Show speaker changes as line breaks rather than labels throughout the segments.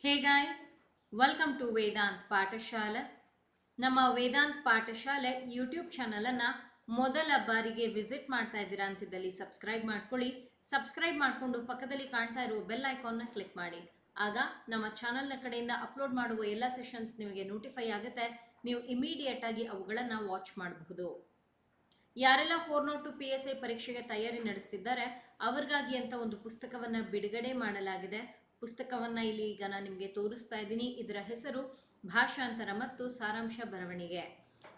Hey guys, welcome to Vedant ಪಾಠಶಾಲೆ. ನಮ್ಮ ವೇದಾಂತ್ ಪಾಠಶಾಲೆ ಯೂಟ್ಯೂಬ್ ಚಾನಲನ್ನು ಮೊದಲ ಬಾರಿಗೆ ವಿಸಿಟ್ ಮಾಡ್ತಾ ಇದ್ದೀರಾ ಅಂತಿದ್ದಲ್ಲಿ ಸಬ್ಸ್ಕ್ರೈಬ್ ಮಾಡ್ಕೊಳ್ಳಿ. ಸಬ್ಸ್ಕ್ರೈಬ್ ಮಾಡಿಕೊಂಡು ಪಕ್ಕದಲ್ಲಿ ಕಾಣ್ತಾ ಇರುವ ಬೆಲ್ ಐಕಾನ್ನ ಕ್ಲಿಕ್ ಮಾಡಿ. ಆಗ ನಮ್ಮ ಚಾನಲ್ನ ಕಡೆಯಿಂದ ಅಪ್ಲೋಡ್ ಮಾಡುವ ಎಲ್ಲ ಸೆಷನ್ಸ್ ನಿಮಗೆ ನೋಟಿಫೈ ಆಗುತ್ತೆ. ನೀವು ಇಮಿಡಿಯೇಟ್ ಆಗಿ ಅವುಗಳನ್ನು ವಾಚ್ ಮಾಡಬಹುದು. ಯಾರೆಲ್ಲ 402 PSI ಪರೀಕ್ಷೆಗೆ ತಯಾರಿ ನಡೆಸ್ತಿದ್ದಾರೆ ಅವ್ರಿಗಾಗಿ ಅಂತ ಒಂದು ಪುಸ್ತಕವನ್ನು ಬಿಡುಗಡೆ ಮಾಡಲಾಗಿದೆ. ಪುಸ್ತಕವನ್ನು ಇಲ್ಲಿ ಈಗ ನಾನು ನಿಮಗೆ ತೋರಿಸ್ತಾ ಇದ್ದೀನಿ. ಇದರ ಹೆಸರು ಭಾಷಾಂತರ ಮತ್ತು ಸಾರಾಂಶ ಬರವಣಿಗೆ.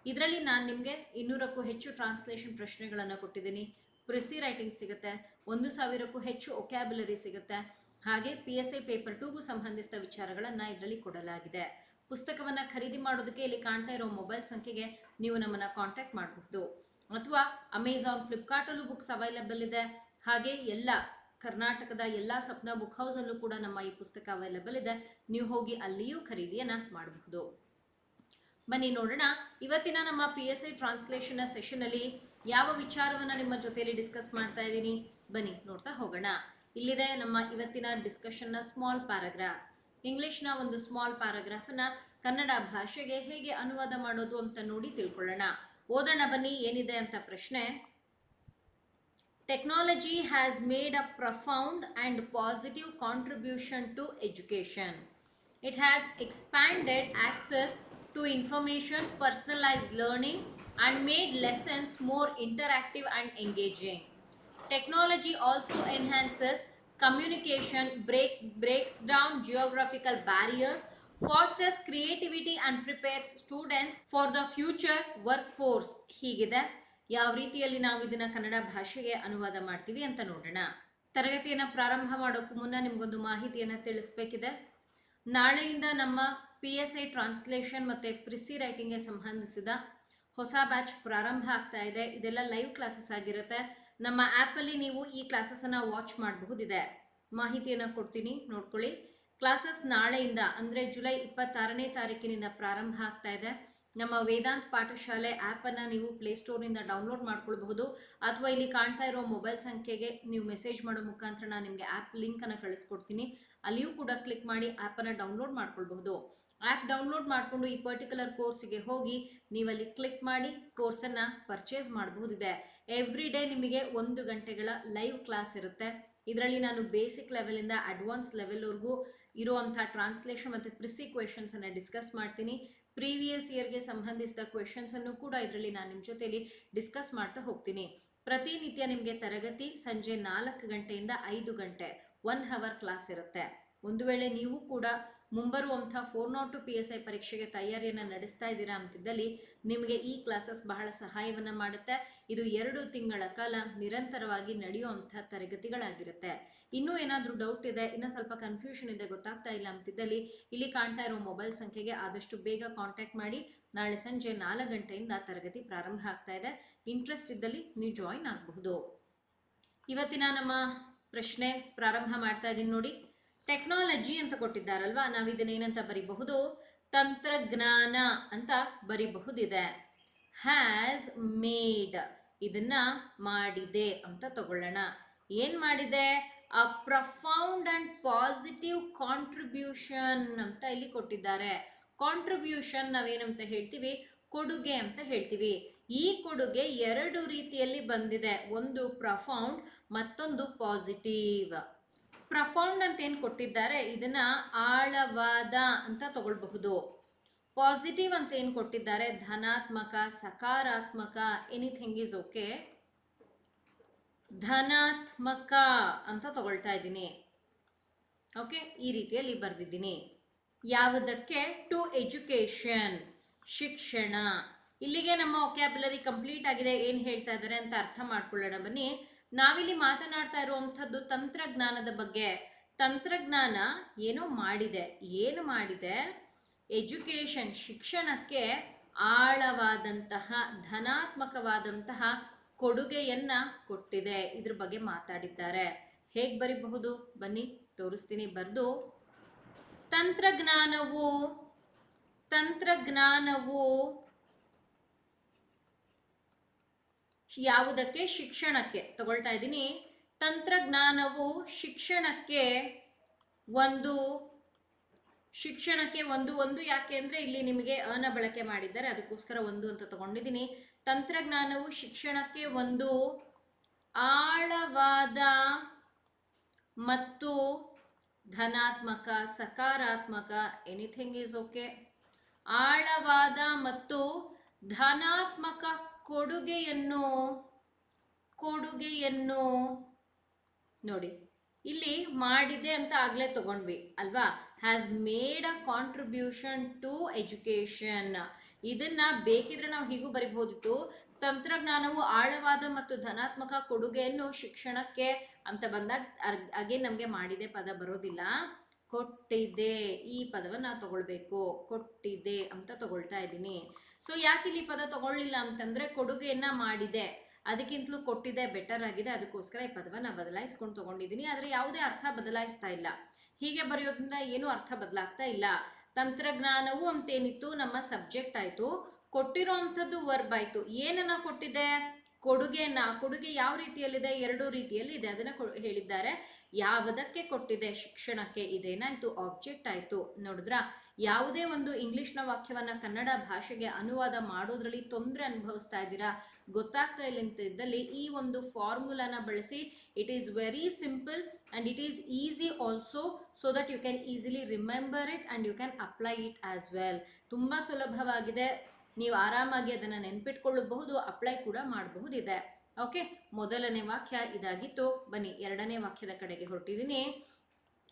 ಇದರಲ್ಲಿ ನಾನು ನಿಮಗೆ 200ಕ್ಕೂ ಹೆಚ್ಚು ಟ್ರಾನ್ಸ್ಲೇಷನ್ ಪ್ರಶ್ನೆಗಳನ್ನು ಕೊಟ್ಟಿದ್ದೀನಿ. ಪ್ರಿಸಿ ರೈಟಿಂಗ್ ಸಿಗುತ್ತೆ, 1000ಕ್ಕೂ ಹೆಚ್ಚು ಒಕ್ಯಾಬುಲರಿ ಸಿಗುತ್ತೆ. ಹಾಗೆ PSI ಪೇಪರ್ 2ಗೂ ಸಂಬಂಧಿಸಿದ ವಿಚಾರಗಳನ್ನು ಇದರಲ್ಲಿ ಕೊಡಲಾಗಿದೆ. ಪುಸ್ತಕವನ್ನು ಖರೀದಿ ಮಾಡೋದಕ್ಕೆ ಇಲ್ಲಿ ಕಾಣ್ತಾ ಇರೋ ಮೊಬೈಲ್ ಸಂಖ್ಯೆಗೆ ನೀವು ನಮ್ಮನ್ನು ಕಾಂಟ್ಯಾಕ್ಟ್ ಮಾಡಬಹುದು. ಅಥವಾ ಅಮೆಝಾನ್, ಫ್ಲಿಪ್ಕಾರ್ಟಲ್ಲೂ ಬುಕ್ಸ್ ಅವೈಲೇಬಲ್ ಇದೆ. ಹಾಗೆ ಎಲ್ಲ ಕರ್ನಾಟಕದ ಎಲ್ಲ ಸಪ್ನಾ ಬುಕ್ ಹೌಸಲ್ಲೂ ಕೂಡ ನಮ್ಮ ಈ ಪುಸ್ತಕ ಅವೈಲೇಬಲ್ ಇದೆ. ನೀವು ಹೋಗಿ ಅಲ್ಲಿಯೂ ಖರೀದಿಯನ್ನು ಮಾಡಬಹುದು. ಬನ್ನಿ ನೋಡೋಣ, ಇವತ್ತಿನ ನಮ್ಮ PSI ಟ್ರಾನ್ಸ್ಲೇಷನ್ ಸೆಷನಲ್ಲಿ ಯಾವ ವಿಚಾರವನ್ನು ನಿಮ್ಮ ಜೊತೆಯಲ್ಲಿ ಡಿಸ್ಕಸ್ ಮಾಡ್ತಾ ಇದ್ದೀನಿ. ಬನ್ನಿ ನೋಡ್ತಾ ಹೋಗೋಣ. ಇಲ್ಲಿದೆ ನಮ್ಮ ಇವತ್ತಿನ ಡಿಸ್ಕಷನ್ನ ಸ್ಮಾಲ್ ಪ್ಯಾರಾಗ್ರಾಫ್. ಇಂಗ್ಲಿಷ್ನ ಒಂದು ಸ್ಮಾಲ್ ಪ್ಯಾರಾಗ್ರಾಫನ್ನು ಕನ್ನಡ ಭಾಷೆಗೆ ಹೇಗೆ ಅನುವಾದ ಮಾಡೋದು ಅಂತ ನೋಡಿ ತಿಳ್ಕೊಳ್ಳೋಣ. ಓದೋಣ ಬನ್ನಿ ಏನಿದೆ ಅಂತ ಪ್ರಶ್ನೆ. Technology has made a profound and positive contribution to education. It has expanded access to information, personalized learning, and made lessons more interactive and engaging. Technology also enhances communication, breaks down geographical barriers, fosters creativity and prepares students for the future workforce. ಹೀಗಿದೆ. ಯಾವ ರೀತಿಯಲ್ಲಿ ನಾವು ಇದನ್ನ ಕನ್ನಡ ಭಾಷೆಗೆ ಅನುವಾದ ಮಾಡ್ತೀವಿ ಅಂತ ನೋಡೋಣ. ತರಗತಿಯನ್ನು ಪ್ರಾರಂಭ ಮಾಡೋಕ್ಕೂ ಮುನ್ನ ನಿಮಗೊಂದು ಮಾಹಿತಿಯನ್ನು ತಿಳಿಸ್ಬೇಕಿದೆ. ನಾಳೆಯಿಂದ ನಮ್ಮ PSI ಟ್ರಾನ್ಸ್ಲೇಷನ್ ಮತ್ತು ಪ್ರಿಸಿ ರೈಟಿಂಗ್ಗೆ ಸಂಬಂಧಿಸಿದ ಹೊಸ ಬ್ಯಾಚ್ ಪ್ರಾರಂಭ ಆಗ್ತಾ ಇದೆ. ಇದೆಲ್ಲ ಲೈವ್ ಕ್ಲಾಸಸ್ ಆಗಿರುತ್ತೆ. ನಮ್ಮ ಆ್ಯಪಲ್ಲಿ ನೀವು ಈ ಕ್ಲಾಸಸನ್ನು ವಾಚ್ ಮಾಡಬಹುದಿದೆ. ಮಾಹಿತಿಯನ್ನು ಕೊಡ್ತೀನಿ, ನೋಡ್ಕೊಳ್ಳಿ. ಕ್ಲಾಸಸ್ ನಾಳೆಯಿಂದ ಅಂದರೆ ಜುಲೈ 26ನೇ ತಾರೀಕಿನಿಂದ ಪ್ರಾರಂಭ ಆಗ್ತಾ ಇದೆ. ನಮ್ಮ ವೇದಾಂತ್ ಪಾಠಶಾಲೆ ಆ್ಯಪನ್ನು ನೀವು ಪ್ಲೇಸ್ಟೋರ್ನಿಂದ ಡೌನ್ಲೋಡ್ ಮಾಡ್ಕೊಳ್ಬಹುದು. ಅಥವಾ ಇಲ್ಲಿ ಕಾಣ್ತಾ ಇರೋ ಮೊಬೈಲ್ ಸಂಖ್ಯೆಗೆ ನೀವು ಮೆಸೇಜ್ ಮಾಡೋ ಮುಖಾಂತರ ನಾನು ನಿಮಗೆ ಆ್ಯಪ್ ಲಿಂಕನ್ನು ಕಳಿಸ್ಕೊಡ್ತೀನಿ. ಅಲ್ಲಿಯೂ ಕೂಡ ಕ್ಲಿಕ್ ಮಾಡಿ ಆ್ಯಪನ್ನು ಡೌನ್ಲೋಡ್ ಮಾಡ್ಕೊಳ್ಬಹುದು. ಆ್ಯಪ್ ಡೌನ್ಲೋಡ್ ಮಾಡಿಕೊಂಡು ಈ ಪರ್ಟಿಕ್ಯುಲರ್ ಕೋರ್ಸಿಗೆ ಹೋಗಿ ನೀವಲ್ಲಿ ಕ್ಲಿಕ್ ಮಾಡಿ ಕೋರ್ಸನ್ನು ಪರ್ಚೇಸ್ ಮಾಡಬಹುದಿದೆ. ಎವ್ರಿ ಡೇ ನಿಮಗೆ 1 ಗಂಟೆಗಳ ಲೈವ್ ಕ್ಲಾಸ್ ಇರುತ್ತೆ. ಇದರಲ್ಲಿ ನಾನು ಬೇಸಿಕ್ ಲೆವೆಲಿಂದ ಅಡ್ವಾನ್ಸ್ ಲೆವೆಲ್ವರೆಗೂ ಇರುವಂಥ ಟ್ರಾನ್ಸ್ಲೇಷನ್ ಮತ್ತು ಪ್ರಿಸಿ ಕ್ವೆಶನ್ಸನ್ನು ಡಿಸ್ಕಸ್ ಮಾಡ್ತೀನಿ. ಪ್ರೀವಿಯಸ್ ಇಯರ್ಗೆ ಸಂಬಂಧಿಸಿದ ಕ್ವೆಶನ್ಸನ್ನು ಕೂಡ ಇದರಲ್ಲಿ ನಾನು ನಿಮ್ಮ ಜೊತೆಯಲ್ಲಿ ಡಿಸ್ಕಸ್ ಮಾಡ್ತಾ ಹೋಗ್ತೀನಿ. ಪ್ರತಿನಿತ್ಯ ನಿಮಗೆ ತರಗತಿ ಸಂಜೆ 4 ಗಂಟೆಯಿಂದ 5 ಗಂಟೆ 1 ಅವರ್ ಕ್ಲಾಸ್ ಇರುತ್ತೆ. ಒಂದು ವೇಳೆ ನೀವು ಕೂಡ ಮುಂಬರುವಂಥ 402 PSI ಪರೀಕ್ಷೆಗೆ ತಯಾರಿಯನ್ನು ನಡೆಸ್ತಾ ಇದ್ದೀರಾ ಅಂತಿದ್ದಲ್ಲಿ ನಿಮಗೆ ಈ ಕ್ಲಾಸಸ್ ಬಹಳ ಸಹಾಯವನ್ನು ಮಾಡುತ್ತೆ. ಇದು 2 ತಿಂಗಳ ಕಾಲ ನಿರಂತರವಾಗಿ ನಡೆಯುವಂಥ ತರಗತಿಗಳಾಗಿರುತ್ತೆ. ಇನ್ನೂ ಏನಾದರೂ ಡೌಟ್ ಇದೆ, ಇನ್ನೂ ಸ್ವಲ್ಪ ಕನ್ಫ್ಯೂಷನ್ ಇದೆ, ಗೊತ್ತಾಗ್ತಾ ಇಲ್ಲ ಅಂತಿದ್ದಲ್ಲಿ ಇಲ್ಲಿ ಕಾಣ್ತಾ ಇರೋ ಮೊಬೈಲ್ ಸಂಖ್ಯೆಗೆ ಆದಷ್ಟು ಬೇಗ ಕಾಂಟ್ಯಾಕ್ಟ್ ಮಾಡಿ. ನಾಳೆ ಸಂಜೆ 4 ಗಂಟೆಯಿಂದ ತರಗತಿ ಪ್ರಾರಂಭ ಆಗ್ತಾ ಇದೆ. ಇಂಟ್ರೆಸ್ಟ್ ಇದ್ದಲ್ಲಿ ನೀವು ಜಾಯಿನ್ ಆಗಬಹುದು. ಇವತ್ತಿನ ನಮ್ಮ ಪ್ರಶ್ನೆ ಪ್ರಾರಂಭ ಮಾಡ್ತಾ ಇದ್ದೀನಿ ನೋಡಿ. ಟೆಕ್ನಾಲಜಿ ಅಂತ ಕೊಟ್ಟಿದ್ದಾರಲ್ವಾ, ನಾವು ಇದನ್ನೇನಂತ ಬರಿಬಹುದು? ತಂತ್ರಜ್ಞಾನ ಅಂತ ಬರಿಬಹುದಿದೆ. ಹ್ಯಾಸ್ ಮೇಡ್, ಇದನ್ನ ಮಾಡಿದೆ ಅಂತ ತಗೊಳ್ಳೋಣ. ಏನು ಮಾಡಿದೆ? ಅ ಪ್ರೊಫೌಂಡ್ ಅಂಡ್ ಪಾಸಿಟಿವ್ ಕಾಂಟ್ರಿಬ್ಯೂಷನ್ ಅಂತ ಇಲ್ಲಿ ಕೊಟ್ಟಿದ್ದಾರೆ. ಕಾಂಟ್ರಿಬ್ಯೂಷನ್ ನಾವೇನಂತ ಹೇಳ್ತೀವಿ? ಕೊಡುಗೆ ಅಂತ ಹೇಳ್ತೀವಿ. ಈ ಕೊಡುಗೆ 2 ರೀತಿಯಲ್ಲಿ ಬಂದಿದೆ. ಒಂದು ಪ್ರೊಫೌಂಡ್, ಮತ್ತೊಂದು ಪಾಸಿಟಿವ್. ಪ್ರೊಫೌಂಡ್ ಅಂತ ಏನು ಕೊಟ್ಟಿದ್ದಾರೆ ಇದನ್ನ ಆಳವಾದ ಅಂತ ತಗೊಳ್ಬಹುದು. ಪಾಸಿಟಿವ್ ಅಂತ ಏನು ಕೊಟ್ಟಿದ್ದಾರೆ? ಧನಾತ್ಮಕ, ಸಕಾರಾತ್ಮಕ, ಎನಿಥಿಂಗ್ ಈಸ್ ಓಕೆ. ಧನಾತ್ಮಕ ಅಂತ ತಗೊಳ್ತಾ ಇದ್ದೀನಿ. ಓಕೆ, ಈ ರೀತಿಯಲ್ಲಿ ಬರೆದಿದ್ದೀನಿ. ಯಾವುದಕ್ಕೆ? ಟು ಎಜುಕೇಶನ್, ಶಿಕ್ಷಣ. ಇಲ್ಲಿಗೆ ನಮ್ಮ ಒಕ್ಯಾಬುಲರಿ ಕಂಪ್ಲೀಟ್ ಆಗಿದೆ. ಏನು ಹೇಳ್ತಾ ಇದ್ದಾರೆ ಅಂತ ಅರ್ಥ ಮಾಡ್ಕೊಳ್ಳೋಣ ಬನ್ನಿ. ನಾವಿಲ್ಲಿ ಮಾತನಾಡ್ತಾ ಇರುವಂಥದ್ದು ತಂತ್ರಜ್ಞಾನದ ಬಗ್ಗೆ. ತಂತ್ರಜ್ಞಾನ ಏನೋ ಮಾಡಿದೆ. ಏನು ಮಾಡಿದೆ? ಎಜುಕೇಷನ್, ಶಿಕ್ಷಣಕ್ಕೆ ಆಳವಾದಂತಹ ಧನಾತ್ಮಕವಾದಂತಹ ಕೊಡುಗೆಯನ್ನು ಕೊಟ್ಟಿದೆ. ಇದ್ರ ಬಗ್ಗೆ ಮಾತಾಡಿದ್ದಾರೆ. ಹೇಗೆ ಬರಿಬಹುದು? ಬನ್ನಿ ತೋರಿಸ್ತೀನಿ. ಬರೆದು ತಂತ್ರಜ್ಞಾನವು ಯಾವುದಕ್ಕೆ? ಶಿಕ್ಷಣಕ್ಕೆ ತಗೊಳ್ತಾ ಇದ್ದೀನಿ. ತಂತ್ರಜ್ಞಾನವು ಶಿಕ್ಷಣಕ್ಕೆ ಒಂದು ಶಿಕ್ಷಣಕ್ಕೆ ಒಂದು ಯಾಕೆ ಅಂದರೆ ಇಲ್ಲಿ ನಿಮಗೆ ಅನ ಬಳಕೆ ಮಾಡಿದ್ದಾರೆ, ಅದಕ್ಕೋಸ್ಕರ ಒಂದು ಅಂತ ತಗೊಂಡಿದ್ದೀನಿ. ತಂತ್ರಜ್ಞಾನವು ಶಿಕ್ಷಣಕ್ಕೆ ಒಂದು ಆಳವಾದ ಮತ್ತು ಧನಾತ್ಮಕ, ಸಕಾರಾತ್ಮಕ, ಎನಿಥಿಂಗ್ ಈಸ್ ಓಕೆ, ಆಳವಾದ ಮತ್ತು ಧನಾತ್ಮಕ ಕೊಡುಗೆಯನ್ನು ನೋಡಿ, ಇಲ್ಲಿ ಮಾಡಿದೆ ಅಂತ ಆಗಲೇ ತಗೊಂಡ್ವಿ ಅಲ್ವಾ. Has made a contribution to education. ಇದನ್ನ ಬೇಕಿದ್ರೆ ನಾವು ಹೀಗೂ ಬರಿಬಹುದಿತ್ತು, ತಂತ್ರಜ್ಞಾನವು ಆಳವಾದ ಮತ್ತು ಧನಾತ್ಮಕ ಕೊಡುಗೆಯನ್ನು ಶಿಕ್ಷಣಕ್ಕೆ ಅಂತ ಬಂದಾಗ ಅಗೇನ್ ನಮಗೆ ಮಾಡಿದೆ ಪದ ಬರೋದಿಲ್ಲ, ಕೊಟ್ಟಿದೆ ಈ ಪದವನ್ನು ತಗೊಳ್ಬೇಕು. ಕೊಟ್ಟಿದೆ ಅಂತ ತಗೊಳ್ತಾ ಇದ್ದೀನಿ. ಸೊ ಯಾಕೆ ಇಲ್ಲಿ ಪದ ತಗೊಳ್ಳಿಲ್ಲ ಅಂತಂದ್ರೆ ಕೊಡುಗೆಯನ್ನ ಮಾಡಿದೆ, ಅದಕ್ಕಿಂತಲೂ ಕೊಟ್ಟಿದೆ ಬೆಟರ್ ಆಗಿದೆ, ಅದಕ್ಕೋಸ್ಕರ ಈ ಪದವನ್ನು ಬದಲಾಯಿಸ್ಕೊಂಡು ತಗೊಂಡಿದ್ದೀನಿ. ಆದರೆ ಯಾವುದೇ ಅರ್ಥ ಬದಲಾಯಿಸ್ತಾ ಇಲ್ಲ. ಹೀಗೆ ಬರೆಯೋದ್ರಿಂದ ಏನೂ ಅರ್ಥ ಬದಲಾಗ್ತಾ ಇಲ್ಲ. ತಂತ್ರಜ್ಞಾನವು ಅಂತೇನಿತ್ತು ನಮ್ಮ ಸಬ್ಜೆಕ್ಟ್ ಆಯಿತು, ಕೊಟ್ಟಿರೋ ಅಂಥದ್ದು ವರ್ಬ್ ಆಯಿತು. ಏನನ್ನ ಕೊಟ್ಟಿದೆ? ಕೊಡುಗೆಯನ್ನ. ಕೊಡುಗೆ ಯಾವ ರೀತಿಯಲ್ಲಿದೆ? ಎರಡು ರೀತಿಯಲ್ಲಿ ಇದೆ, ಅದನ್ನ ಹೇಳಿದ್ದಾರೆ. ಯಾವುದಕ್ಕೆ ಕೊಟ್ಟಿದೆ? ಶಿಕ್ಷಣಕ್ಕೆ. ಇದೇನಾಯ್ತು? ಆಬ್ಜೆಕ್ಟ್ ಆಯಿತು. ನೋಡಿದ್ರಾ, ಯಾವುದೇ ಒಂದು ಇಂಗ್ಲಿಷ್ನ ವಾಕ್ಯವನ್ನ ಕನ್ನಡ ಭಾಷೆಗೆ ಅನುವಾದ ಮಾಡೋದ್ರಲ್ಲಿ ತೊಂದರೆ ಅನುಭವಿಸ್ತಾ ಇದ್ದೀರಾ, ಗೊತ್ತಾಗ್ತಾ ಇಲ್ಲ ಅಂತ ಇದ್ದಲ್ಲಿ ಈ ಒಂದು ಫಾರ್ಮುಲಾನ ಬಳಸಿ. It is very simple and it is easy also, so that you can easily remember it and you can apply it as well. ತುಂಬ ಸುಲಭವಾಗಿದೆ, ನೀವು ಆರಾಮಾಗಿ ಅದನ್ನು ನೆನ್ಪಿಟ್ಕೊಳ್ಳಬಹುದು, ಅಪ್ಲೈ ಕೂಡ ಮಾಡಬಹುದಿದೆ. ಓಕೆ, ಮೊದಲನೇ ವಾಕ್ಯ ಇದಾಗಿತ್ತು. ಬನ್ನಿ ಎರಡನೇ ವಾಕ್ಯದ ಕಡೆಗೆ ಹೊರಟಿದ್ದೀನಿ.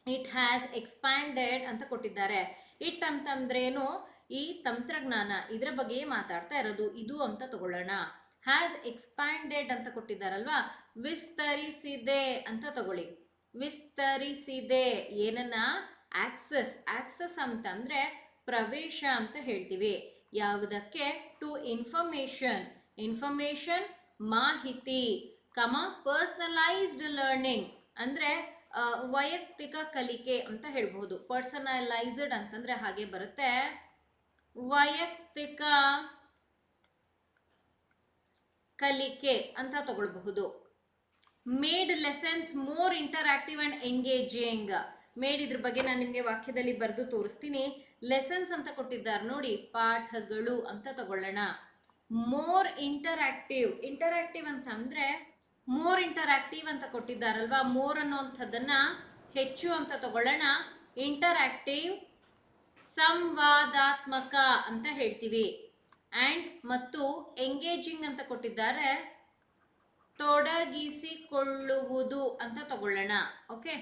ಇಟ್ ಹ್ಯಾಸ್ ಎಕ್ಸ್ಪ್ಯಾಂಡೆಡ್ ಅಂತ ಕೊಟ್ಟಿದ್ದಾರೆ. ಇಟ್ ಅಂತಂದ್ರೇನು? ಈ ತಂತ್ರಜ್ಞಾನ, ಇದರ ಬಗ್ಗೆ ಮಾತಾಡ್ತಾ ಇರೋದು. ಇದು ಅಂತ ತಗೊಳ್ಳೋಣ. ಹ್ಯಾಸ್ ಎಕ್ಸ್ಪ್ಯಾಂಡೆಡ್ ಅಂತ ಕೊಟ್ಟಿದ್ದಾರಲ್ವಾ, ವಿಸ್ತರಿಸಿದೆ ಅಂತ ತಗೊಳ್ಳಿ. ವಿಸ್ತರಿಸಿದೆ ಏನನ್ನ? ಆಕ್ಸೆಸ್. ಆಕ್ಸೆಸ್ ಅಂತಂದ್ರೆ ಪ್ರವೇಶ ಅಂತ ಹೇಳ್ತೀವಿ. ಯಾವುದಕ್ಕೆ? To information. ಇನ್ಫಾರ್ಮೇಶನ್ ಮಾಹಿತಿ, ಪರ್ಸನಲೈಸ್ಡ್ ಲರ್ನಿಂಗ್ ಅಂದ್ರೆ ವೈಯಕ್ತಿಕ ಕಲಿಕೆ ಅಂತ ಹೇಳ್ಬಹುದು. ಪರ್ಸನಲೈಸ್ಡ್ ಅಂತಂದ್ರೆ ಹಾಗೆ ಬರುತ್ತೆ, ವೈಯಕ್ತಿಕ ಕಲಿಕೆ ಅಂತ ತಗೊಳ್ಬಹುದು. Made lessons more interactive and engaging. Made ಇದ್ರ ಬಗ್ಗೆ ನಾನು ನಿಮಗೆ ವಾಕ್ಯದಲ್ಲಿ ಬರೆದು ತೋರಿಸ್ತೀನಿ. ಲೆಸನ್ಸ್ ಅಂತ ಕೊಟ್ಟಿದ್ದಾರೆ ನೋಡಿ, ಪಾಠಗಳು ಅಂತ ತಗೊಳ್ಳೋಣ. More interactive. ಇಂಟರಾಕ್ಟಿವ್ ಅಂತಂದ್ರೆ ಮೋರ್ ಇಂಟರಾಕ್ಟಿವ್ ಅಂತ ಕೊಟ್ಟಿದ್ದಾರಲ್ವಾ, ಮೋರ್ ಅನ್ನುವಂಥದ್ದನ್ನ ಹೆಚ್ಚು ಅಂತ ತಗೊಳ್ಳೋಣ. ಇಂಟರಾಕ್ಟಿವ್ ಸಂವಾದಾತ್ಮಕ ಅಂತ ಹೇಳ್ತೀವಿ. ಆ್ಯಂಡ್ ಮತ್ತು ಎಂಗೇಜಿಂಗ್ ಅಂತ ಕೊಟ್ಟಿದ್ದಾರೆ, ತೊಡಗಿಸಿಕೊಳ್ಳುವುದು ಅಂತ ತಗೊಳ್ಳೋಣ. ಓಕೆ,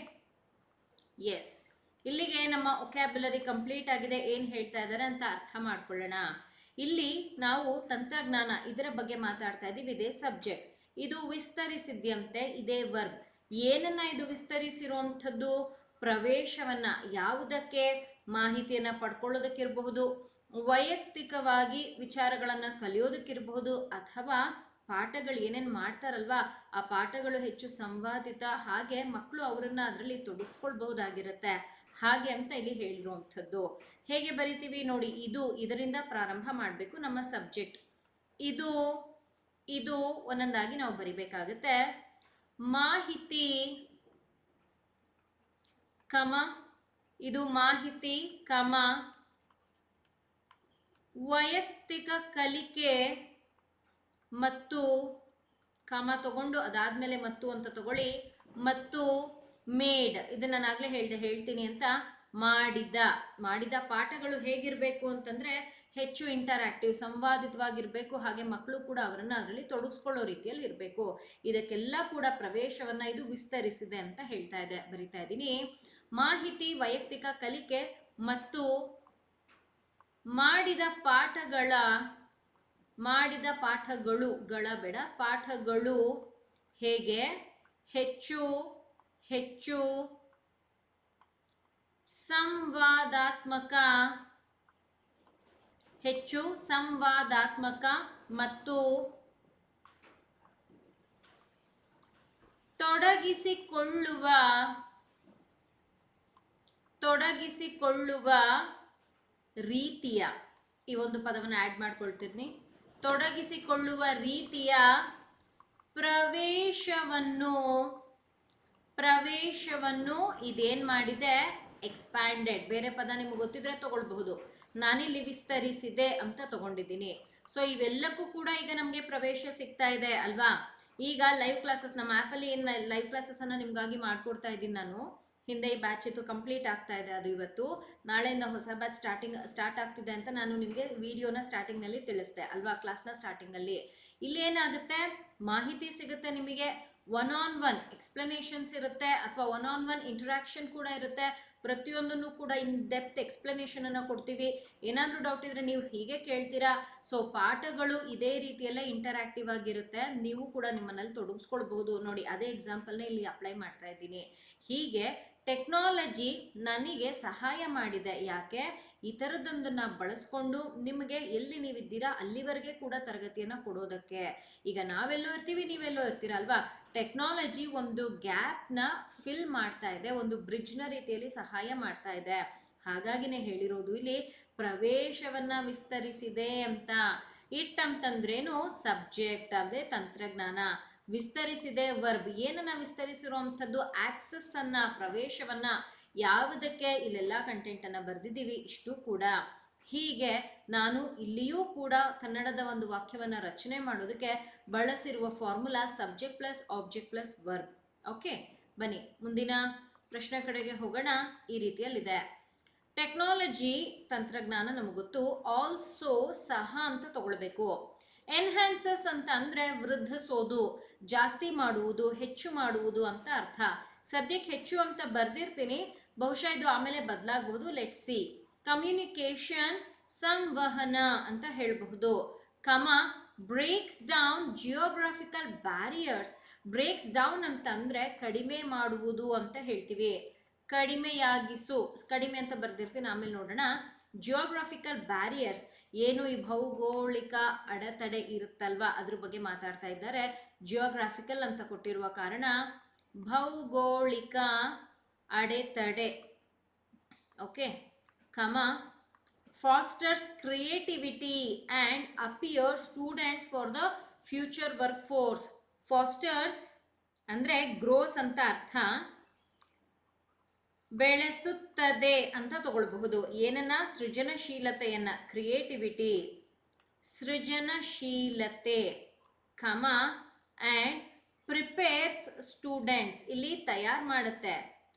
ಎಸ್, ಇಲ್ಲಿಗೆ ನಮ್ಮ ಒಕ್ಯಾಬ್ಯುಲರಿ ಕಂಪ್ಲೀಟ್ ಆಗಿದೆ. ಏನು ಹೇಳ್ತಾ ಇದ್ದಾರೆ ಅಂತ ಅರ್ಥ ಮಾಡ್ಕೊಳ್ಳೋಣ. ಇಲ್ಲಿ ನಾವು ತಂತ್ರಜ್ಞಾನ ಇದರ ಬಗ್ಗೆ ಮಾತಾಡ್ತಾ ಇದ್ದೀವಿ, ಇದೇ ಸಬ್ಜೆಕ್ಟ್. ಇದು ವಿಸ್ತರಿಸಿದ್ಯಂತೆ, ಇದೇ ವರ್ಬ್. ಏನನ್ನ ಇದು ವಿಸ್ತರಿಸಿರುವಂಥದ್ದು? ಪ್ರವೇಶವನ್ನ. ಯಾವುದಕ್ಕೆ? ಮಾಹಿತಿಯನ್ನ ಪಡ್ಕೊಳ್ಳೋದಕ್ಕಿರಬಹುದು, ವೈಯಕ್ತಿಕವಾಗಿ ವಿಚಾರಗಳನ್ನ ಕಲಿಯೋದಕ್ಕಿರಬಹುದು, ಅಥವಾ ಪಾಠಗಳು ಏನೇನು ಮಾಡ್ತಾರಲ್ವಾ ಆ ಪಾಠಗಳು ಹೆಚ್ಚು ಸಂವಾದಿತ, ಹಾಗೆ ಮಕ್ಕಳು ಅವರನ್ನ ಅದರಲ್ಲಿ ತೊಡಗಿಸ್ಕೊಳ್ಬಹುದಾಗಿರುತ್ತೆ. ಹಾಗೆ ಅಂತ ಇಲ್ಲಿ ಹೇಳಿರುವಂಥದ್ದು. ಹೇಗೆ ಬರಿತೀವಿ ನೋಡಿ, ಇದರಿಂದ ಪ್ರಾರಂಭ ಮಾಡಬೇಕು ನಮ್ಮ ಸಬ್ಜೆಕ್ಟ್. ಇದು ಒಂದೊಂದಾಗಿ ನಾವು ಬರಿಬೇಕಾಗುತ್ತೆ. ಮಾಹಿತಿ, ಇದು ಮಾಹಿತಿ, ವೈಯಕ್ತಿಕ ಕಲಿಕೆ ಮತ್ತು ತಗೊಂಡು ಅದಾದ್ಮೇಲೆ ಮತ್ತು ಅಂತ ತಗೊಳ್ಳಿ, ಮತ್ತು ಮೇಡ್. ಇದನ್ನ ನಾನಾಗಲೇ ಹೇಳ್ತೀನಿ ಅಂತ. ಮಾಡಿದ ಪಾಠಗಳು ಹೇಗಿರಬೇಕು ಅಂತಂದ್ರೆ ಹೆಚ್ಚು ಇಂಟರಾಕ್ಟಿವ್, ಸಂವಾದಿತವಾಗಿರಬೇಕು, ಹಾಗೆ ಮಕ್ಕಳು ಕೂಡ ಅವರನ್ನು ಅದರಲ್ಲಿ ತೊಡಗಿಸ್ಕೊಳ್ಳೋ ರೀತಿಯಲ್ಲಿ ಇರಬೇಕು. ಇದಕ್ಕೆಲ್ಲ ಕೂಡ ಪ್ರವೇಶವನ್ನ ಇದು ವಿಸ್ತರಿಸಿದೆ ಅಂತ ಬರಿತಾ ಇದ್ದೀನಿ. ಮಾಹಿತಿ, ವೈಯಕ್ತಿಕ ಕಲಿಕೆ ಮತ್ತು ಪಾಠಗಳು ಹೇಗೆ? ಹೆಚ್ಚು ಸಂವಾದಾತ್ಮಕ ಮತ್ತು ತೊಡಗಿಸಿಕೊಳ್ಳುವ ರೀತಿಯ, ಈ ಒಂದು ಪದವನ್ನು ಆ್ಯಡ್ ಮಾಡ್ಕೊಳ್ತೀನಿ. ತೊಡಗಿಸಿಕೊಳ್ಳುವ ರೀತಿಯ ಪ್ರವೇಶವನ್ನು ಇದೇನ್ ಮಾಡಿದೆ? ಎಕ್ಸ್ಪ್ಯಾಂಡೆಡ್, ಬೇರೆ ಪದ ನಿಮ್ಗೆ ಗೊತ್ತಿದ್ರೆ ತಗೊಳ್ಬಹುದು. ನಾನಿಲ್ಲಿ ವಿಸ್ತರಿಸಿದೆ ಅಂತ ತಗೊಂಡಿದ್ದೀನಿ. ಸೊ ಇವೆಲ್ಲಕ್ಕೂ ಕೂಡ ಈಗ ನಮಗೆ ಪ್ರವೇಶ ಸಿಗ್ತಾ ಇದೆ ಅಲ್ವಾ. ಈಗ ಲೈವ್ ಕ್ಲಾಸಸ್ ನಮ್ಮ ಆ್ಯಪಲ್ಲಿ ಏನು ಲೈವ್ ಕ್ಲಾಸಸ್ಸನ್ನು ನಿಮಗಾಗಿ ಮಾಡಿಕೊಡ್ತಾ ಇದ್ದೀನಿ ನಾನು. ಹಿಂದೆ ಈ ಬ್ಯಾಚ್ ಇತ್ತು, ಕಂಪ್ಲೀಟ್ ಆಗ್ತಾ ಇದೆ ಅದು ಇವತ್ತು. ನಾಳೆಯಿಂದ ಹೊಸ ಬ್ಯಾಚ್ ಸ್ಟಾರ್ಟ್ ಆಗ್ತಿದೆ ಅಂತ ನಾನು ನಿಮಗೆ ವಿಡಿಯೋನ ಸ್ಟಾರ್ಟಿಂಗ್ನಲ್ಲಿ ತಿಳಿಸ್ದೆ ಅಲ್ವಾ, ಕ್ಲಾಸ್ನ ಸ್ಟಾರ್ಟಿಂಗಲ್ಲಿ. ಇಲ್ಲಿ ಏನಾಗುತ್ತೆ, ಮಾಹಿತಿ ಸಿಗುತ್ತೆ ನಿಮಗೆ, ಒನ್ ಆನ್ ಒನ್ ಎಕ್ಸ್ಪ್ಲನೇಷನ್ಸ್ ಇರುತ್ತೆ ಅಥವಾ ಒನ್ ಆನ್ ಒನ್ ಇಂಟರಾಕ್ಷನ್ ಕೂಡ ಇರುತ್ತೆ. ಪ್ರತಿಯೊಂದನ್ನು ಕೂಡ ಇನ್ ಡೆಪ್ತ್ ಎಕ್ಸ್ಪ್ಲನೇಷನ್ ಅನ್ನು ಕೊಡ್ತೀವಿ. ಏನಾದರೂ ಡೌಟ್ ಇದ್ರೆ ನೀವು ಹೀಗೆ ಕೇಳ್ತೀರಾ. ಸೊ ಪಾಠಗಳು ಇದೇ ರೀತಿಯಲ್ಲೇ ಇಂಟರಾಕ್ಟಿವ್ ಆಗಿರುತ್ತೆ, ನೀವು ಕೂಡ ನಿಮ್ಮನ್ನಲ್ಲಿ ತೊಡಗಿಸ್ಕೊಳ್ಬಹುದು. ನೋಡಿ ಅದೇ ಎಕ್ಸಾಂಪಲ್ನ ಇಲ್ಲಿ ಅಪ್ಲೈ ಮಾಡ್ತಾ ಇದ್ದೀನಿ. ಹೀಗೆ ಟೆಕ್ನಾಲಜಿ ನನಗೆ ಸಹಾಯ ಮಾಡಿದೆ. ಯಾಕೆ, ಈ ಥರದ್ದೊಂದನ್ನು ಬಳಸ್ಕೊಂಡು ನಿಮಗೆ ಎಲ್ಲಿ ನೀವಿದ್ದೀರಾ ಅಲ್ಲಿವರೆಗೆ ಕೂಡ ತರಗತಿಯನ್ನು ಕೊಡೋದಕ್ಕೆ. ಈಗ ನಾವೆಲ್ಲೋ ಇರ್ತೀವಿ, ನೀವೆಲ್ಲೋ ಇರ್ತೀರ ಅಲ್ವಾ. ಟೆಕ್ನಾಲಜಿ ಒಂದು ಗ್ಯಾಪ್ನ ಫಿಲ್ ಮಾಡ್ತಾ ಇದೆ, ಒಂದು ಬ್ರಿಡ್ಜ್ನ ರೀತಿಯಲ್ಲಿ ಸಹಾಯ ಮಾಡ್ತಾ ಇದೆ. ಹಾಗಾಗಿನೇ ಹೇಳಿರೋದು ಇಲ್ಲಿ ಪ್ರವೇಶವನ್ನು ವಿಸ್ತರಿಸಿದೆ ಅಂತ. ಇಟ್ ಅಂತಂದ್ರೇನು, ಸಬ್ಜೆಕ್ಟ್ ಅಂದರೆ ತಂತ್ರಜ್ಞಾನ. ವಿಸ್ತರಿಸಿದೆ ವರ್ಬ್, ಏನನ್ನ ವಿಸ್ತರಿಸಿರುವಂಥದ್ದು, ಆಕ್ಸಸ್ ಅನ್ನ, ಪ್ರವೇಶವನ್ನ. ಯಾವುದಕ್ಕೆ, ಇಲ್ಲೆಲ್ಲ ಕಂಟೆಂಟನ್ನು ಬರೆದಿದ್ದೀವಿ ಇಷ್ಟು ಕೂಡ. ಹೀಗೆ ನಾನು ಇಲ್ಲಿಯೂ ಕೂಡ ಕನ್ನಡದ ಒಂದು ವಾಕ್ಯವನ್ನು ರಚನೆ ಮಾಡೋದಕ್ಕೆ ಬಳಸಿರುವ formula subject plus object plus verb. Okay, ಬನ್ನಿ ಮುಂದಿನ ಪ್ರಶ್ನೆ ಕಡೆಗೆ ಹೋಗೋಣ. ಈ ರೀತಿಯಲ್ಲಿದೆ, ಟೆಕ್ನಾಲಜಿ ತಂತ್ರಜ್ಞಾನ ನಮಗೆ ಗೊತ್ತು, ಆಲ್ಸೋ ಸಹ ಅಂತ ತಗೊಳ್ಬೇಕು. ಎನ್ಹ್ಯಾನ್ಸಸ್ ಅಂತ ಅಂದರೆ ವೃದ್ಧಿಸೋದು, ಜಾಸ್ತಿ ಮಾಡುವುದು, ಹೆಚ್ಚು ಮಾಡುವುದು ಅಂತ ಅರ್ಥ. ಸದ್ಯಕ್ಕೆ ಹೆಚ್ಚು ಅಂತ ಬರ್ದಿರ್ತೀನಿ, ಬಹುಶಃ ಇದು ಆಮೇಲೆ ಬದಲಾಗಬಹುದು. Let see. ಕಮ್ಯುನಿಕೇಶನ್, ಸಂವಹನ ಅಂತ ಹೇಳಬಹುದು. ಕಮ, breaks down geographical barriers. Breaks down ಅಂತಂದರೆ ಕಡಿಮೆ ಮಾಡುವುದು ಅಂತ ಹೇಳ್ತೀವಿ. ಕಡಿಮೆಯಾಗಿಸು, ಕಡಿಮೆ ಅಂತ ಬರ್ದಿರ್ತೀನಿ, ಆಮೇಲೆ ನೋಡೋಣ. ಜಿಯೋಗ್ರಾಫಿಕಲ್ ಬ್ಯಾರಿಯರ್ಸ್ ಏನು, ಈ ಭೌಗೋಳಿಕ ಅಡೆತಡೆ ಇರುತ್ತಲ್ವಾ ಅದ್ರ ಬಗ್ಗೆ ಮಾತಾಡ್ತಾ ಇದ್ದಾರೆ. ಜಿಯೋಗ್ರಾಫಿಕಲ್ ಅಂತ ಕೊಟ್ಟಿರುವ ಕಾರಣ ಭೌಗೋಳಿಕ ಅಡೆತಡೆ. ಓಕೆ, ಕಮ, fosters creativity and appear students for the future workforce. Fosters ಅಂದರೆ ಗ್ರೋಸ್ ಅಂತ ಅರ್ಥ, ಬೆಳೆಸುತ್ತದೆ ಅಂತ ತಗೊಳ್ಬಹುದು. ಏನನ್ನ, ಸೃಜನಶೀಲತೆಯನ್ನ, ಕ್ರಿಯೇಟಿವಿಟಿ, ಸೃಜನಶೀಲತೆ. ಕಮ, ಆ್ಯಂಡ್ ಪ್ರಿಪೇರ್ಸ್ ಸ್ಟೂಡೆಂಟ್ಸ್, ಇಲ್ಲಿ ತಯಾರು ಮಾಡುತ್ತೆ,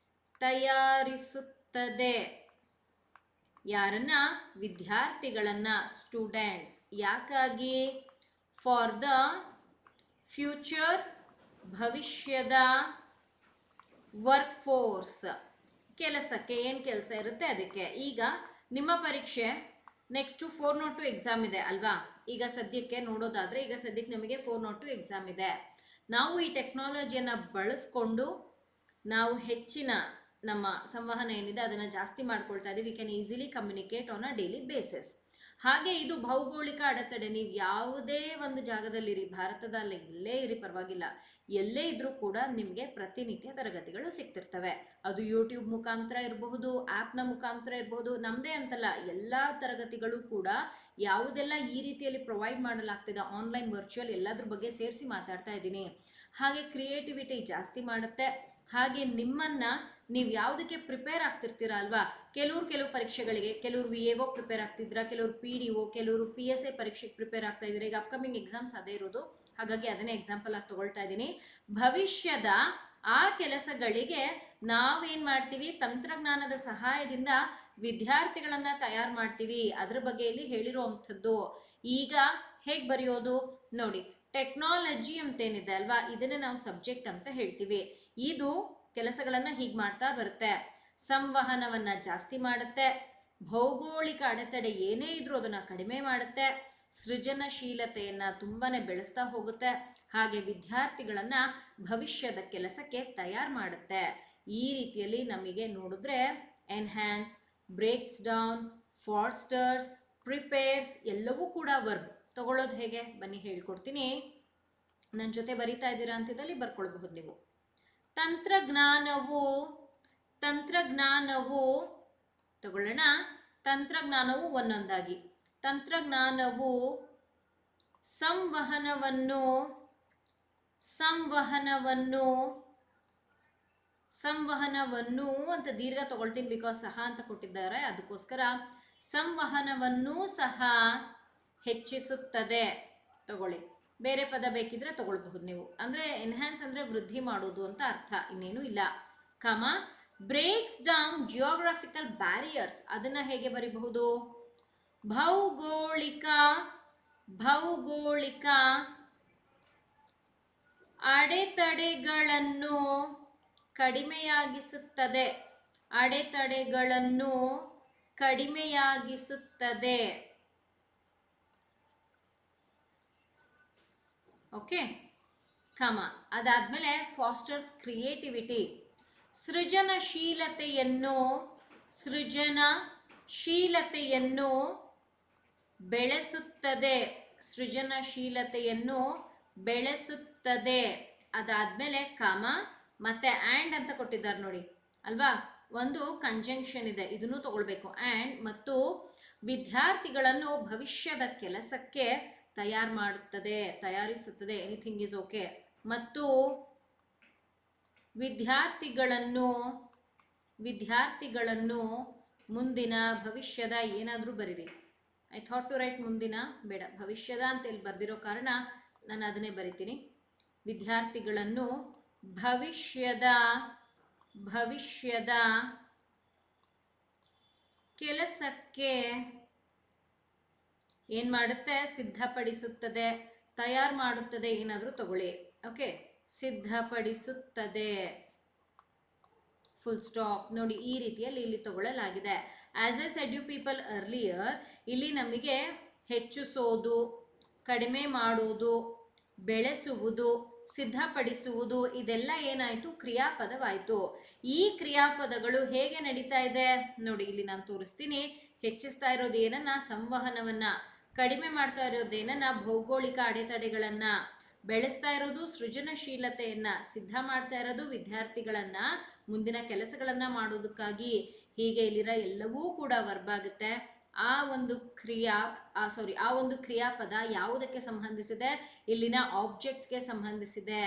ತಯಾರಿಸುತ್ತದೆ. ಯಾರನ್ನ, ವಿದ್ಯಾರ್ಥಿಗಳನ್ನ, ಸ್ಟೂಡೆಂಟ್ಸ್. ಯಾಕಾಗಿ, ಫಾರ್ ದ ಫ್ಯೂಚರ್, ಭವಿಷ್ಯದ, ವರ್ಕ್ ಫೋರ್ಸ್, ಕೆಲಸಕ್ಕೆ, ಏನು ಕೆಲಸ ಇರುತ್ತೆ ಅದಕ್ಕೆ. ಈಗ ನಿಮ್ಮ ಪರೀಕ್ಷೆ ನೆಕ್ಸ್ಟು 402 ಎಕ್ಸಾಮ್ ಇದೆ ಅಲ್ವಾ. ಈಗ ಸದ್ಯಕ್ಕೆ ನೋಡೋದಾದರೆ, ಈಗ ಸದ್ಯಕ್ಕೆ ನಮಗೆ 402 ಎಕ್ಸಾಮ್ ಇದೆ. ನಾವು ಈ ಟೆಕ್ನಾಲಜಿಯನ್ನು ಬಳಸ್ಕೊಂಡು ನಾವು ಹೆಚ್ಚಿನ ನಮ್ಮ ಸಂವಹನ ಏನಿದೆ ಅದನ್ನು ಜಾಸ್ತಿ ಮಾಡ್ಕೊಳ್ತಾ ಇದ್ದೀವಿ. We can easily communicate on a daily basis. ಹಾಗೆ ಇದು ಭೌಗೋಳಿಕ ಅಡೆತಡೆ. ನೀವು ಯಾವುದೇ ಒಂದು ಜಾಗದಲ್ಲಿರಿ, ಭಾರತದಲ್ಲಿ ಎಲ್ಲೇ ಇರಿ ಪರವಾಗಿಲ್ಲ, ಎಲ್ಲೇ ಇದ್ರೂ ಕೂಡ ನಿಮಗೆ ಪ್ರತಿನಿತ್ಯ ತರಗತಿಗಳು ಸಿಗ್ತಿರ್ತವೆ. ಅದು ಯೂಟ್ಯೂಬ್ ಮುಖಾಂತರ ಇರಬಹುದು, ಆ್ಯಪ್ನ ಮುಖಾಂತರ ಇರಬಹುದು. ನಮ್ಮದೇ ಅಂತಲ್ಲ, ಎಲ್ಲ ತರಗತಿಗಳು ಕೂಡ ಯಾವುದೆಲ್ಲ ಈ ರೀತಿಯಲ್ಲಿ ಪ್ರೊವೈಡ್ ಮಾಡಲಾಗ್ತಿದೆ, ಆನ್ಲೈನ್, ವರ್ಚುವಲ್, ಎಲ್ಲದ್ರ ಬಗ್ಗೆ ಸೇರಿಸಿ ಮಾತಾಡ್ತಾ ಇದ್ದೀನಿ. ಹಾಗೆ ಕ್ರಿಯೇಟಿವಿಟಿ ಜಾಸ್ತಿ ಮಾಡುತ್ತೆ. ಹಾಗೆ ನಿಮ್ಮನ್ನು ನೀವು ಯಾವುದಕ್ಕೆ ಪ್ರಿಪೇರ್ ಆಗ್ತಿರ್ತೀರ ಅಲ್ವಾ. ಕೆಲವು ಪರೀಕ್ಷೆಗಳಿಗೆ, ಕೆಲವರು VAO ಪ್ರಿಪೇರ್ ಆಗ್ತಿದ್ರ, ಕೆಲವರು PDO, ಕೆಲವರು PSI ಪರೀಕ್ಷೆಗೆ ಪ್ರಿಪೇರ್ ಆಗ್ತಾ ಇದ್ದಾರೆ. ಈಗ ಅಪ್ಕಮಿಂಗ್ ಎಕ್ಸಾಮ್ಸ್ ಅದೇ ಇರೋದು, ಹಾಗಾಗಿ ಅದನ್ನೇ ಎಕ್ಸಾಂಪಲ್ ಆಗಿ ತಗೊಳ್ತಾ ಇದ್ದೀನಿ. ಭವಿಷ್ಯದ ಆ ಕೆಲಸಗಳಿಗೆ ನಾವೇನು ಮಾಡ್ತೀವಿ, ತಂತ್ರಜ್ಞಾನದ ಸಹಾಯದಿಂದ ವಿದ್ಯಾರ್ಥಿಗಳನ್ನು ತಯಾರು ಮಾಡ್ತೀವಿ. ಅದ್ರ ಬಗ್ಗೆ ಇಲ್ಲಿ ಹೇಳಿರುವಂಥದ್ದು. ಈಗ ಹೇಗೆ ಬರೆಯೋದು ನೋಡಿ, ಟೆಕ್ನಾಲಜಿ ಅಂತೇನಿದೆ ಅಲ್ವಾ, ಇದನ್ನೇ ನಾವು ಸಬ್ಜೆಕ್ಟ್ ಅಂತ ಹೇಳ್ತೀವಿ. ಇದು ಕೆಲಸಗಳನ್ನು ಹೀಗೆ ಮಾಡ್ತಾ ಬರುತ್ತೆ. ಸಂವಹನವನ್ನು ಜಾಸ್ತಿ ಮಾಡುತ್ತೆ, ಭೌಗೋಳಿಕ ಅಡೆತಡೆ ಏನೇ ಇದ್ರೂ ಅದನ್ನು ಕಡಿಮೆ ಮಾಡುತ್ತೆ, ಸೃಜನಶೀಲತೆಯನ್ನು ತುಂಬಾ ಬೆಳೆಸ್ತಾ ಹೋಗುತ್ತೆ. ಹಾಗೆ ವಿದ್ಯಾರ್ಥಿಗಳನ್ನು ಭವಿಷ್ಯದ ಕೆಲಸಕ್ಕೆ ತಯಾರು ಮಾಡುತ್ತೆ. ಈ ರೀತಿಯಲ್ಲಿ ನಮಗೆ ನೋಡಿದ್ರೆ enhance, breaks down, Foster's, prepares ಎಲ್ಲವೂ ಕೂಡ ವರ್ಬ್. ತಗೊಳ್ಳೋದು ಹೇಗೆ ಬನ್ನಿ ಹೇಳ್ಕೊಡ್ತೀನಿ. ನನ್ನ ಜೊತೆ ಬರಿತಾ ಇದ್ದೀರಾ ಅಂತಿದ್ದಲ್ಲಿ ಬರ್ಕೊಳ್ಬಹುದು ನೀವು. ತಂತ್ರಜ್ಞಾನವು ತಗೊಳ್ಳೋಣ. ತಂತ್ರಜ್ಞಾನವು ಒಂದೊಂದಾಗಿ. ತಂತ್ರಜ್ಞಾನವು ಸಂವಹನವನ್ನು ಸಂವಹನವನ್ನು ಅಂತ ದೀರ್ಘ ತಗೊಳ್ತೀನಿ, ಬಿಕಾಸ್ ಸಹ ಅಂತ ಕೊಟ್ಟಿದ್ದಾರೆ, ಅದಕ್ಕೋಸ್ಕರ ಸಂವಹನವನ್ನೂ ಸಹ ಹೆಚ್ಚಿಸುತ್ತದೆ. ತಗೊಳ್ಳಿ, ಬೇರೆ ಪದ ಬೇಕಿದ್ರೆ ತಗೊಳ್ಬಹುದು ನೀವು. ಅಂದರೆ ಎನ್ಹ್ಯಾನ್ಸ್ ಅಂದರೆ ವೃದ್ಧಿ ಮಾಡೋದು ಅಂತ ಅರ್ಥ, ಇನ್ನೇನು ಇಲ್ಲ. ಕಮ ಬ್ರೇಕ್ಸ್ ಡೌನ್ ಜಿಯೋಗ್ರಫಿಕಲ್ ಬ್ಯಾರಿಯರ್ಸ್, ಅದನ್ನು ಹೇಗೆ ಬರಿಬಹುದು? ಭೌಗೋಳಿಕ ಅಡೆತಡೆಗಳನ್ನು ಕಡಿಮೆಯಾಗಿಸುತ್ತದೆ. ಅಡೆತಡೆಗಳನ್ನು ಕಡಿಮೆಯಾಗಿಸುತ್ತದೆ. ಓಕೆ, ಕಮ. ಅದಾದಮೇಲೆ ಫಾಸ್ಟರ್ಸ್ ಕ್ರಿಯೇಟಿವಿಟಿ, ಸೃಜನಶೀಲತೆಯನ್ನು ಬೆಳೆಸುತ್ತದೆ. ಸೃಜನಶೀಲತೆಯನ್ನು ಬೆಳೆಸುತ್ತದೆ. ಅದಾದಮೇಲೆ ಕಮ ಮತ್ತೆ ಆ್ಯಂಡ್ ಅಂತ ಕೊಟ್ಟಿದ್ದಾರೆ ನೋಡಿ ಅಲ್ವಾ, ಒಂದು ಕಂಜಂಕ್ಷನ್ ಇದೆ, ಇದನ್ನು ತಗೊಳ್ಬೇಕು. ಆ್ಯಂಡ್ ಮತ್ತು ವಿದ್ಯಾರ್ಥಿಗಳನ್ನು ಭವಿಷ್ಯದ ಕೆಲಸಕ್ಕೆ ತಯಾರಿಸುತ್ತದೆ. Anything is okay. ಮತ್ತು ವಿದ್ಯಾರ್ಥಿಗಳನ್ನು ಮುಂದಿನ ಭವಿಷ್ಯದ ಏನಾದರೂ ಬರೀರಿ. ಐ ಥಾಟ್ ಟು ರೈಟ್ ಮುಂದಿನ, ಬೇಡ, ಭವಿಷ್ಯದ ಅಂತ ಇಲ್ಲಿ ಬರೆದಿರೋ ಕಾರಣ ನಾನು ಅದನ್ನೇ ಬರಿತೀನಿ. ವಿದ್ಯಾರ್ಥಿಗಳನ್ನು ಭವಿಷ್ಯದ ಕೆಲಸಕ್ಕೆ ಏನು ಮಾಡುತ್ತೆ? ಸಿದ್ಧಪಡಿಸುತ್ತದೆ, ತಯಾರು ಮಾಡುತ್ತದೆ, ಏನಾದರೂ ತಗೊಳ್ಳಿ. ಓಕೆ, ಸಿದ್ಧಪಡಿಸುತ್ತದೆ, ಫುಲ್ ಸ್ಟಾಪ್. ನೋಡಿ, ಈ ರೀತಿಯಲ್ಲಿ ಇಲ್ಲಿ ತಗೊಳ್ಳಲಾಗಿದೆ. As I said you people earlier, ಇಲ್ಲಿ ನಮಗೆ ಹೆಚ್ಚಿಸೋದು, ಕಡಿಮೆ ಮಾಡುವುದು, ಬೆಳೆಸುವುದು, ಸಿದ್ಧಪಡಿಸುವುದು, ಇದೆಲ್ಲ ಏನಾಯಿತು? ಕ್ರಿಯಾಪದವಾಯಿತು. ಈ ಕ್ರಿಯಾಪದಗಳು ಹೇಗೆ ನಡೀತಾ ಇದೆ ನೋಡಿ, ಇಲ್ಲಿ ನಾನು ತೋರಿಸ್ತೀನಿ. ಹೆಚ್ಚಿಸ್ತಾ ಇರೋದು ಏನನ್ನ? ಸಂವಹನವನ್ನ. ಕಡಿಮೆ ಮಾಡ್ತಾ ಇರೋದೇನನ್ನ? ಭೌಗೋಳಿಕ ಅಡೆತಡೆಗಳನ್ನ. ಬೆಳೆಸ್ತಾ ಇರೋದು ಸೃಜನಶೀಲತೆಯನ್ನ. ಸಿದ್ಧ ಮಾಡ್ತಾ ಇರೋದು ವಿದ್ಯಾರ್ಥಿಗಳನ್ನ ಮುಂದಿನ ಕೆಲಸಗಳನ್ನ ಮಾಡೋದಕ್ಕಾಗಿ. ಹೀಗೆ ಇಲ್ಲಿರೋ ಎಲ್ಲವೂ ಕೂಡ ವರ್ಬ್ ಆಗುತ್ತೆ. ಆ ಒಂದು ಕ್ರಿಯಾಪದ ಯಾವುದಕ್ಕೆ ಸಂಬಂಧಿಸಿದೆ? ಇಲ್ಲಿನ ಆಬ್ಜೆಕ್ಟ್ಸ್ಗೆ ಸಂಬಂಧಿಸಿದೆ.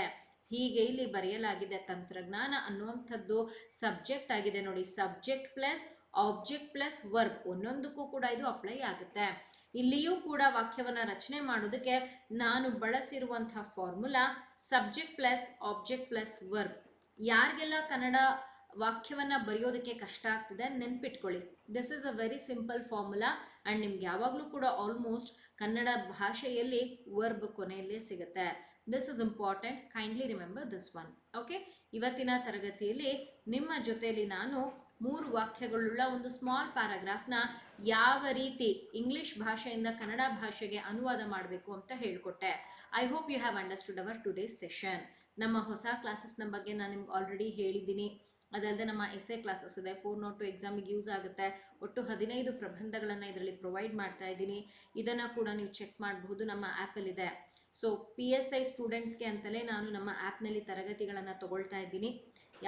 ಹೀಗೆ ಇಲ್ಲಿ ಬರೆಯಲಾಗಿದೆ. ತಂತ್ರಜ್ಞಾನ ಅನ್ನುವಂಥದ್ದು ಸಬ್ಜೆಕ್ಟ್ ಆಗಿದೆ ನೋಡಿ. Subject plus object plus verb, ಒಂದೊಂದಕ್ಕೂ ಕೂಡ ಇದು ಅಪ್ಲೈ ಆಗುತ್ತೆ. ಇಲ್ಲಿಯೂ ಕೂಡ ವಾಕ್ಯವನ್ನು ರಚನೆ ಮಾಡೋದಕ್ಕೆ ನಾನು ಬಳಸಿರುವಂತಹ formula subject plus object plus verb. ಯಾರಿಗೆಲ್ಲ ಕನ್ನಡ ವಾಕ್ಯವನ್ನು ಬರೆಯೋದಕ್ಕೆ ಕಷ್ಟ ಆಗ್ತಿದೆ ನೆನ್ಪಿಟ್ಕೊಳ್ಳಿ, this is a very simple formula. And ನಿಮ್ಗೆ ಯಾವಾಗಲೂ ಕೂಡ ಆಲ್ಮೋಸ್ಟ್ ಕನ್ನಡ ಭಾಷೆಯಲ್ಲಿ ವರ್ಬ್ ಕೊನೆಯಲ್ಲೇ ಸಿಗುತ್ತೆ. This is important, kindly remember this one. Okay, ಇವತ್ತಿನ ತರಗತಿಯಲ್ಲಿ ನಿಮ್ಮ ಜೊತೆಯಲ್ಲಿ ನಾನು 3 ವಾಕ್ಯಗಳುಳ್ಳ ಒಂದು ಸ್ಮಾಲ್ ಪ್ಯಾರಾಗ್ರಾಫ್ನ ಯಾವ ರೀತಿ ಇಂಗ್ಲಿಷ್ ಭಾಷೆಯಿಂದ ಕನ್ನಡ ಭಾಷೆಗೆ ಅನುವಾದ ಮಾಡಬೇಕು ಅಂತ ಹೇಳಿಕೊಟ್ಟೆ. I hope you have understood our today's session. ನಮ್ಮ ಹೊಸ ಕ್ಲಾಸಸ್ನ ಬಗ್ಗೆ ನಾನು ನಿಮ್ಗೆ ಆಲ್ರೆಡಿ ಹೇಳಿದ್ದೀನಿ. ಅದಲ್ಲದೆ ನಮ್ಮ ಎಸ್ಸೆ ಕ್ಲಾಸಸ್ ಇದೆ, 402 ಎಕ್ಸಾಮಿಗೆ ಯೂಸ್ ಆಗುತ್ತೆ. ಒಟ್ಟು 15 ಪ್ರಬಂಧಗಳನ್ನು ಇದರಲ್ಲಿ ಪ್ರೊವೈಡ್ ಮಾಡ್ತಾ ಇದ್ದೀನಿ. ಇದನ್ನು ಕೂಡ ನೀವು ಚೆಕ್ ಮಾಡಬಹುದು, ನಮ್ಮ ಆ್ಯಪಲ್ಲಿದೆ. ಸೊ PSI ಸ್ಟೂಡೆಂಟ್ಸ್ಗೆ ಅಂತಲೇ ನಾನು ನಮ್ಮ ಆ್ಯಪ್ನಲ್ಲಿ ತರಗತಿಗಳನ್ನು ತಗೊಳ್ತಾ ಇದ್ದೀನಿ.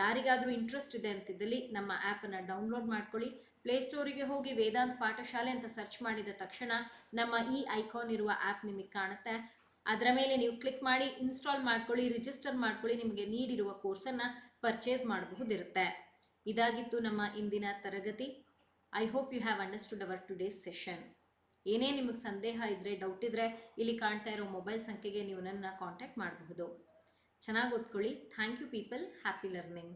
ಯಾರಿಗಾದರೂ ಇಂಟ್ರೆಸ್ಟ್ ಇದೆ ಅಂತಿದ್ದಲ್ಲಿ ನಮ್ಮ ಆ್ಯಪನ್ನು ಡೌನ್ಲೋಡ್ ಮಾಡ್ಕೊಳ್ಳಿ. ಪ್ಲೇಸ್ಟೋರಿಗೆ ಹೋಗಿ ವೇದಾಂತ್ ಪಾಠಶಾಲೆ ಅಂತ ಸರ್ಚ್ ಮಾಡಿದ ತಕ್ಷಣ ನಮ್ಮ ಈ ಐಕಾನ್ ಇರುವ ಆ್ಯಪ್ ನಿಮಗೆ ಕಾಣುತ್ತೆ. ಅದರ ಮೇಲೆ ನೀವು ಕ್ಲಿಕ್ ಮಾಡಿ ಇನ್ಸ್ಟಾಲ್ ಮಾಡ್ಕೊಳ್ಳಿ, ರಿಜಿಸ್ಟರ್ ಮಾಡ್ಕೊಳ್ಳಿ. ನಿಮಗೆ ನೀಡಿರುವ ಕೋರ್ಸನ್ನು ಪರ್ಚೇಸ್ ಮಾಡಬಹುದಿರುತ್ತೆ. ಇದಾಗಿತ್ತು ನಮ್ಮ ಇಂದಿನ ತರಗತಿ. I hope you have understood our today's session. ಏನೇ ನಿಮಗೆ ಸಂದೇಹ ಇದ್ದರೆ, ಡೌಟ್ ಇದ್ದರೆ ಇಲ್ಲಿ ಕಾಣ್ತಾ ಇರೋ ಮೊಬೈಲ್ ಸಂಖ್ಯೆಗೆ ನೀವು ನನ್ನ ಕಾಂಟ್ಯಾಕ್ಟ್ ಮಾಡಬಹುದು. ಚೆನ್ನಾಗಿ ಓದ್ಕೊಳ್ಳಿ. Thank you people. Happy learning.